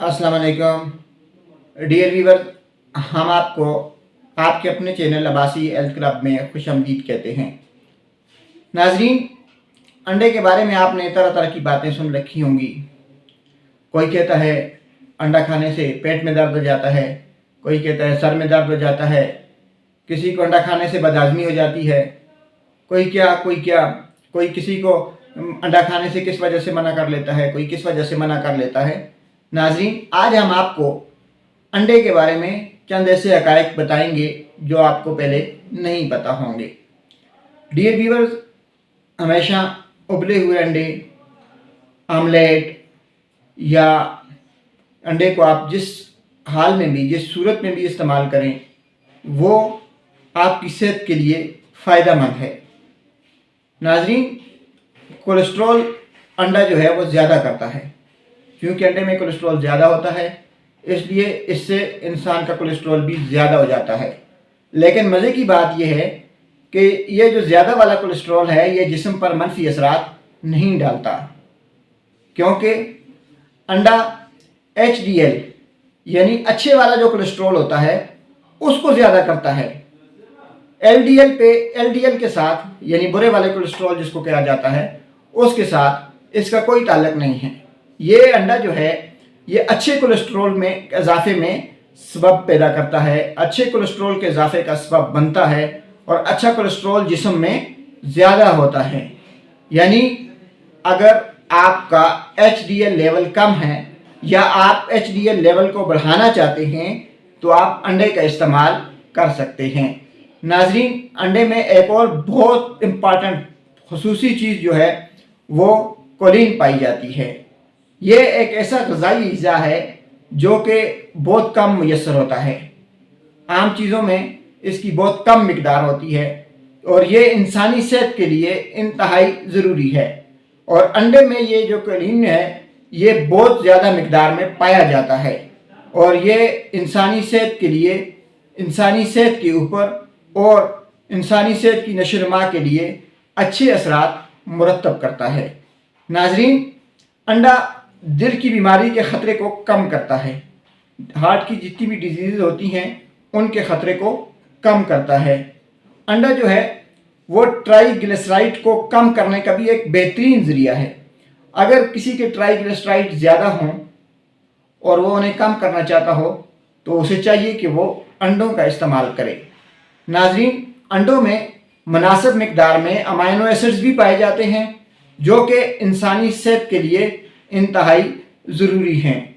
अस्सलाम वालेकुम dear viewer. हम आपको आपके अपने चैनल अब्बासी हेल्थ क्लब में खुशामदीद कहते हैं। नाजरीन, अंडे के बारे में आपने तरह तरह की बातें सुन रखी होंगी। कोई कहता है अंडा खाने से पेट में दर्द हो जाता है, कोई कहता है सर में दर्द हो जाता है, किसी को अंडा खाने से बदहज़मी हो जाती है, कोई किसी को अंडा खाने से किस वजह से मना कर लेता है, कोई किस वजह से मना कर लेता है। नाजरीन, आज हम आपको अंडे के बारे में चंद ऐसे हक़ाइक़ बताएंगे जो आपको पहले नहीं पता होंगे। डियर व्यूअर्स, हमेशा उबले हुए अंडे, आमलेट या अंडे को आप जिस हाल में भी, जिस सूरत में भी इस्तेमाल करें, वो आपकी सेहत के लिए फ़ायदेमंद है। नाजरीन, कोलेस्ट्रॉल अंडा जो है वो ज़्यादा करता है, क्योंकि अंडे में कोलेस्ट्रॉल ज़्यादा होता है, इसलिए इससे इंसान का कोलेस्ट्रॉल भी ज़्यादा हो जाता है। लेकिन मज़े की बात यह है कि ये जो ज़्यादा वाला कोलेस्ट्रॉल है ये जिस्म पर मनफी असरात नहीं डालता, क्योंकि अंडा HDL यानी अच्छे वाला जो कोलेस्ट्रॉल होता है उसको ज़्यादा करता है। LDL के साथ यानी बुरे वाले कोलेस्ट्रॉल जिसको कहा जाता है उसके साथ इसका कोई ताल्लुक नहीं है। ये अंडा जो है ये अच्छे कोलेस्ट्रॉल में इजाफे में सबब पैदा करता है, अच्छे कोलेस्ट्रॉल के इजाफे का सबब बनता है और अच्छा कोलेस्ट्रॉल जिस्म में ज़्यादा होता है। यानी अगर आपका HDL लेवल कम है या आप HDL लेवल को बढ़ाना चाहते हैं तो आप अंडे का इस्तेमाल कर सकते हैं। नाजरीन, अंडे में एक और बहुत इम्पॉर्टेंट खुसूसी चीज़ जो है वो कोलिन पाई जाती है। ये एक ऐसा ग़िज़ाई अज़ा है जो कि बहुत कम मुयस्सर होता है। आम चीज़ों में इसकी बहुत कम मिकदार होती है और ये इंसानी सेहत के लिए इंतहाई ज़रूरी है। और अंडे में ये जो कोलिन है ये बहुत ज़्यादा मिकदार में पाया जाता है और ये इंसानी सेहत के लिए, इंसानी सेहत के ऊपर और इंसानी सेहत की नशोनुमा के लिए अच्छे असरात मुरतब करता है। नाजरीन, अंडा दिल की बीमारी के ख़तरे को कम करता है, हार्ट की जितनी भी डिजीज़ होती हैं उनके ख़तरे को कम करता है। अंडा जो है वो ट्राइग्लिसराइड को कम करने का भी एक बेहतरीन ज़रिया है। अगर किसी के ट्राइग्लिसराइड ज़्यादा हों और वो उन्हें कम करना चाहता हो तो उसे चाहिए कि वो अंडों का इस्तेमाल करे। नाजरीन, अंडों में मुनासिब मिकदार में अमाइनो एसिड्स भी पाए जाते हैं जो कि इंसानी सेहत के लिए इंतहाई ज़रूरी हैं।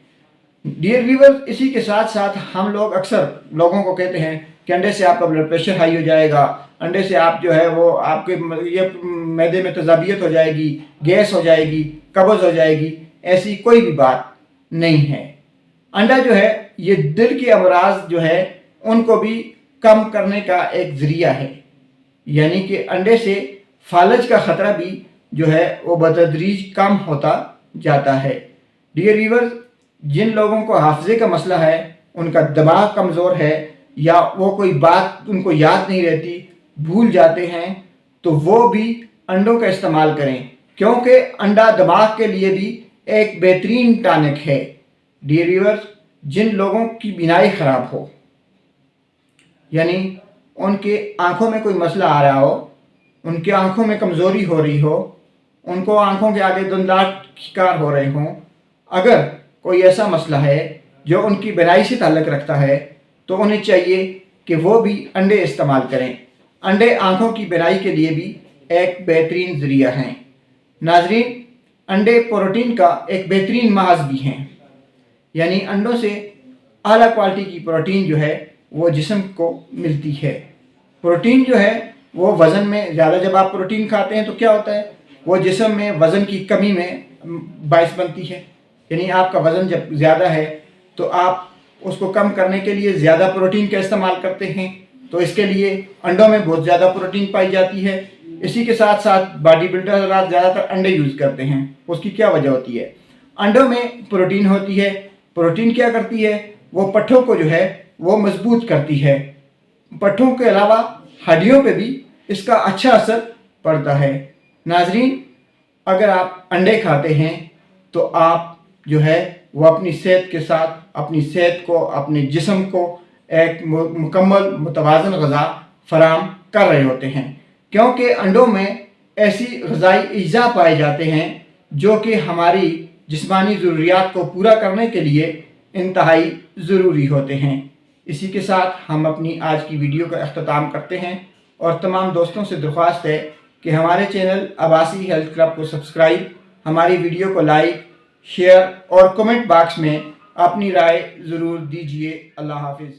डियर व्यूअर्स, इसी के साथ साथ हम लोग अक्सर लोगों को कहते हैं कि अंडे से आपका ब्लड प्रेशर हाई हो जाएगा, अंडे से आप जो है वो आपके ये मैदे में तज़ाबियत हो जाएगी, गैस हो जाएगी, कब्ज़ हो जाएगी। ऐसी कोई भी बात नहीं है। अंडा जो है ये दिल के अमराज जो है उनको भी कम करने का एक ज़रिया है। यानी कि अंडे से फालज का ख़तरा भी जो है वो बतदरीज कम होता जाता है। डियर व्यूअर्स, जिन लोगों को हाफ़िज़े का मसला है, उनका दिमाग कमज़ोर है या वो कोई बात उनको याद नहीं रहती, भूल जाते हैं, तो वो भी अंडों का इस्तेमाल करें, क्योंकि अंडा दिमाग के लिए भी एक बेहतरीन टॉनिक है। डियर व्यूअर्स, जिन लोगों की बीनाई ख़राब हो, यानी उनके आँखों में कोई मसला आ रहा हो, उनकी आँखों में कमज़ोरी हो रही हो, उनको आँखों के आगे धुंधलाहट शिकार हो रहे हों, अगर कोई ऐसा मसला है जो उनकी बीनाई से ताल्लुक़ रखता है तो उन्हें चाहिए कि वो भी अंडे इस्तेमाल करें। अंडे आँखों की बीनाई के लिए भी एक बेहतरीन ज़रिया हैं। नाजरीन, अंडे प्रोटीन का एक बेहतरीन महज़ भी हैं। यानी अंडों से आला क्वालिटी की प्रोटीन जो है वो जिस्म को मिलती है। प्रोटीन जो है वो वज़न में ज़्यादा, जब आप प्रोटीन खाते हैं तो क्या होता है, वो जिस्म में वज़न की कमी में बाइस बनती है। यानी आपका वज़न जब ज़्यादा है तो आप उसको कम करने के लिए ज़्यादा प्रोटीन का इस्तेमाल करते हैं, तो इसके लिए अंडों में बहुत ज़्यादा प्रोटीन पाई जाती है। इसी के साथ साथ बॉडी बिल्डर ज़्यादातर अंडे यूज़ करते हैं। उसकी क्या वजह होती है, अंडों में प्रोटीन होती है। प्रोटीन क्या करती है, वो पट्ठों को जो है वो मजबूत करती है। पट्ठों के अलावा हड्डियों पे भी इसका अच्छा असर पड़ता है। नाजरीन, अगर आप अंडे खाते हैं तो आप जो है वो अपनी सेहत के साथ अपनी सेहत को, अपने जिस्म को एक मुकम्मल मुतवाज़न ग़ज़ा फराम कर रहे होते हैं, क्योंकि अंडों में ऐसी ग़ज़ाई अज्जा पाए जाते हैं जो कि हमारी जिस्मानी ज़रूरियात को पूरा करने के लिए इंतहाई ज़रूरी होते हैं। इसी के साथ हम अपनी आज की वीडियो का अख्ताम करते हैं और तमाम दोस्तों से दरख्वास्त है कि हमारे चैनल अब्बासी हेल्थ क्लब को सब्सक्राइब, हमारी वीडियो को लाइक, शेयर और कमेंट बॉक्स में अपनी राय ज़रूर दीजिए। अल्लाह हाफिज़।